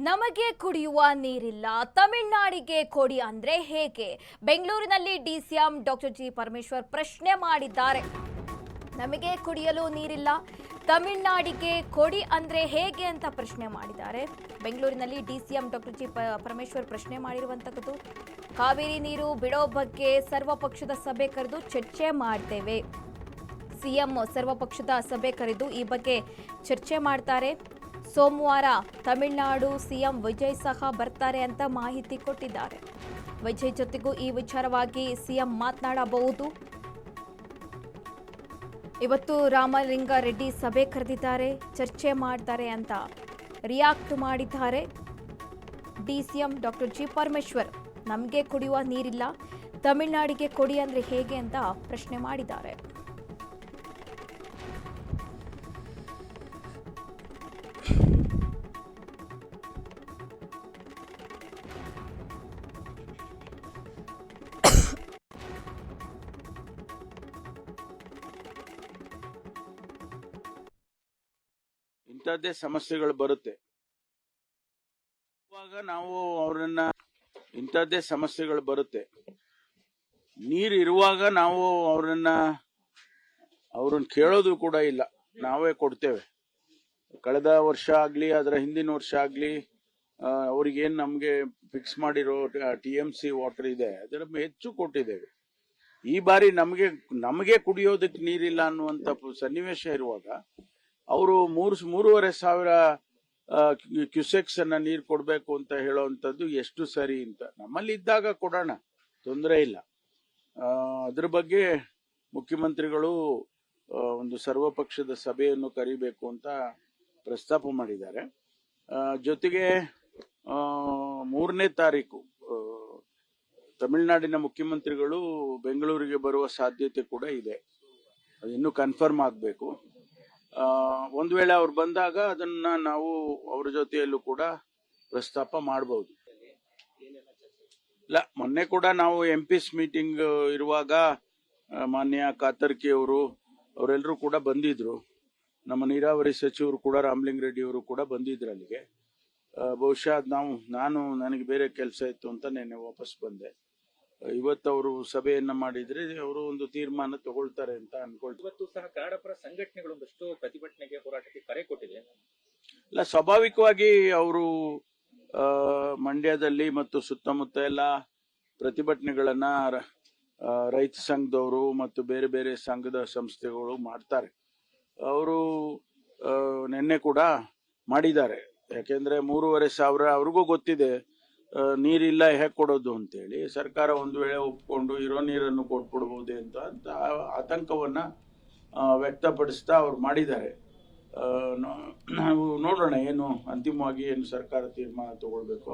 ನಮಗೆ ಕುಡಿಯುವ ನೀರಿಲ್ಲ, ತಮಿಳುನಾಡಿಗೆ ಕೊಡಿ ಅಂದ್ರೆ ಹೇಗೆ? ಬೆಂಗಳೂರಿನಲ್ಲಿ ಡಿಸಿಎಂ ಡಾಕ್ಟರ್ ಜಿ ಪರಮೇಶ್ವರ್ ಪ್ರಶ್ನೆ ಮಾಡಿದ್ದಾರೆ. ನಮಗೆ ಕುಡಿಯಲು ನೀರಿಲ್ಲ, ತಮಿಳುನಾಡಿಗೆ ಕೊಡಿ ಅಂದ್ರೆ ಹೇಗೆ ಅಂತ ಪ್ರಶ್ನೆ ಮಾಡಿದ್ದಾರೆ. ಬೆಂಗಳೂರಿನಲ್ಲಿ ಡಿಸಿಎಂ ಡಾಕ್ಟರ್ ಜಿ ಪರಮೇಶ್ವರ್ ಪ್ರಶ್ನೆ ಮಾಡಿರುವಂತದ್ದು. ಕಾವೇರಿ ನೀರು ಬಿಡೋ ಬಗ್ಗೆ ಸರ್ವಪಕ್ಷದ ಸಭೆ ಕರೆದು ಚರ್ಚೆ ಮಾಡ್ತೇವೆ. ಸಿಎಂ ಸರ್ವಪಕ್ಷದ ಸಭೆ ಕರೆದು ಈ ಬಗ್ಗೆ ಚರ್ಚೆ ಮಾಡ್ತಾರೆ. ಸೋಮವಾರ ತಮಿಳುನಾಡು ಸಿಎಂ ವಿಜಯ್ ಸಹ ಬರ್ತಾರೆ ಅಂತ ಮಾಹಿತಿ ಕೊಟ್ಟಿದ್ದಾರೆ. ವಿಜಯ್ ಜೊತೆಗೂ ಈ ವಿಚಾರವಾಗಿ ಸಿಎಂ ಮಾತನಾಡಬಹುದು. ಇವತ್ತು ರಾಮಲಿಂಗಾರೆಡ್ಡಿ ಸಭೆ ಕರೆದಿದ್ದಾರೆ, ಚರ್ಚೆ ಮಾಡ್ತಾರೆ ಅಂತ ರಿಯಾಕ್ಟ್ ಮಾಡಿದ್ದಾರೆ ಡಿಸಿಎಂ ಡಾಕ್ಟರ್ ಜಿ ಪರಮೇಶ್ವರ್. ನಮಗೆ ಕುಡಿಯುವ ನೀರಿಲ್ಲ, ತಮಿಳುನಾಡಿಗೆ ಕೊಡಿ ಅಂದ್ರೆ ಹೇಗೆ ಅಂತ ಪ್ರಶ್ನೆ ಮಾಡಿದ್ದಾರೆ. ಇಂಥದ್ದೇ ಸಮಸ್ಯೆಗಳು ಬರುತ್ತೆ. ಇವಾಗ ನಾವು ಇಂಥದ್ದೇ ಸಮಸ್ಯೆಗಳು ಬರುತ್ತೆ. ನೀರು ಇರುವಾಗ ನಾವು ಅವ್ರನ್ನ ಕೇಳೋದು ಕೂಡ ಇಲ್ಲ, ನಾವೇ ಕೊಡ್ತೇವೆ. ಕಳೆದ ವರ್ಷ ಆಗ್ಲಿ ಅದರ ಹಿಂದಿನ ವರ್ಷ ಆಗ್ಲಿ ಅವ್ರಿಗೇನ್ ನಮ್ಗೆ ಫಿಕ್ಸ್ ಮಾಡಿರೋ TMC ವಾಟರ್ ಇದೆ ಅದರ ಹೆಚ್ಚು ಕೊಟ್ಟಿದ್ದೇವೆ. ಈ ಬಾರಿ ನಮಗೆ ಕುಡಿಯೋದಕ್ಕೆ ನೀರಿಲ್ಲ ಅನ್ನುವಂತ ಸನ್ನಿವೇಶ ಇರುವಾಗ ಅವರು 3,500 ಕ್ಯೂಸೆಕ್ಸ್ ಅನ್ನ ನೀರು ಕೊಡ್ಬೇಕು ಅಂತ ಹೇಳೋವಂಥದ್ದು ಎಷ್ಟು ಸರಿ ಅಂತ. ನಮ್ಮಲ್ಲಿ ಇದ್ದಾಗ ಕೊಡೋಣ, ತೊಂದರೆ ಇಲ್ಲ. ಅದ್ರ ಬಗ್ಗೆ ಮುಖ್ಯಮಂತ್ರಿಗಳು ಒಂದು ಸರ್ವಪಕ್ಷದ ಸಭೆಯನ್ನು ಕರಿಬೇಕು ಅಂತ ಪ್ರಸ್ತಾಪ ಮಾಡಿದ್ದಾರೆ. ಜೊತೆಗೆ 3ನೇ ತಾರೀಕು ತಮಿಳುನಾಡಿನ ಮುಖ್ಯಮಂತ್ರಿಗಳು ಬೆಂಗಳೂರಿಗೆ ಬರುವ ಸಾಧ್ಯತೆ ಕೂಡ ಇದೆ. ಇನ್ನು ಕನ್ಫರ್ಮ್ ಆಗಬೇಕು. ಒಂದ್ ವೇಳೆ ಅವ್ರು ಬಂದಾಗ ಅದನ್ನ ನಾವು ಅವ್ರ ಜೊತೆಯಲ್ಲೂ ಕೂಡ ಪ್ರಸ್ತಾಪ ಮಾಡಬಹುದು. ಇಲ್ಲ, ಮೊನ್ನೆ ಕೂಡ ನಾವು MPs ಮೀಟಿಂಗ್ ಇರುವಾಗ ಮಾನ್ಯ ಕಾತರ್ಕಿ ಅವರೆಲ್ಲರೂ ಕೂಡ ಬಂದಿದ್ರು. ನಮ್ಮ ನೀರಾವರಿ ಸಚಿವರು ಕೂಡ ರಾಮಲಿಂಗಾರೆಡ್ಡಿ ಅವರು ಕೂಡ ಬಂದಿದ್ರು ಅಲ್ಲಿಗೆ. ಬಹುಶಃ ನನಗೆ ಬೇರೆ ಕೆಲಸ ಇತ್ತು ಅಂತ ನೆನ್ನೆ ವಾಪಸ್ ಬಂದೆ. ಇವತ್ತು ಅವರು ಸಭೆಯನ್ನ ಮಾಡಿದ್ರೆ ಅವರು ಒಂದು ತೀರ್ಮಾನ ತಗೊಳ್ತಾರೆ ಅಂತ ಅನ್ಕೊಳ್ತೀವಿ. ಇವತ್ತು ಸಹ ಕನ್ನಡಪರ ಸಂಘಟನೆಗಳು ಒಂದಷ್ಟು ಪ್ರತಿಭಟನೆಗೆ, ಹೋರಾಟಕ್ಕೆ ಕರೆ ಕೊಟ್ಟಿದೆ. ಇಲ್ಲ, ಸ್ವಾಭಾವಿಕವಾಗಿ ಅವರು ಮಂಡ್ಯದಲ್ಲಿ ಮತ್ತು ಸುತ್ತಮುತ್ತ ಎಲ್ಲ ಪ್ರತಿಭಟನೆಗಳನ್ನ ರೈತ ಸಂಘದವರು ಮತ್ತು ಬೇರೆ ಬೇರೆ ಸಂಘದ ಸಂಸ್ಥೆಗಳು ಮಾಡ್ತಾರೆ. ಅವರು ನಿನ್ನೆ ಕೂಡ ಮಾಡಿದ್ದಾರೆ. ಯಾಕೆಂದ್ರೆ 3,500 ಅವ್ರಿಗೂ ಗೊತ್ತಿದೆ ನೀರಿಲ್ಲ ಹೇಗೆ ಕೊಡೋದು ಅಂತೇಳಿ. ಸರ್ಕಾರ ಒಂದು ವೇಳೆ ಒಪ್ಕೊಂಡು ಇರೋ ನೀರನ್ನು ಕೊಟ್ಬಿಡ್ಬೋದೇ ಅಂತ ಆತಂಕವನ್ನ ವ್ಯಕ್ತಪಡಿಸ್ತಾ ಅವ್ರು ಮಾಡಿದ್ದಾರೆ. ನಾವು ನೋಡೋಣ ಏನು ಅಂತಿಮವಾಗಿ ಏನು ಸರ್ಕಾರ ತೀರ್ಮಾನ ತಗೊಳ್ಬೇಕು.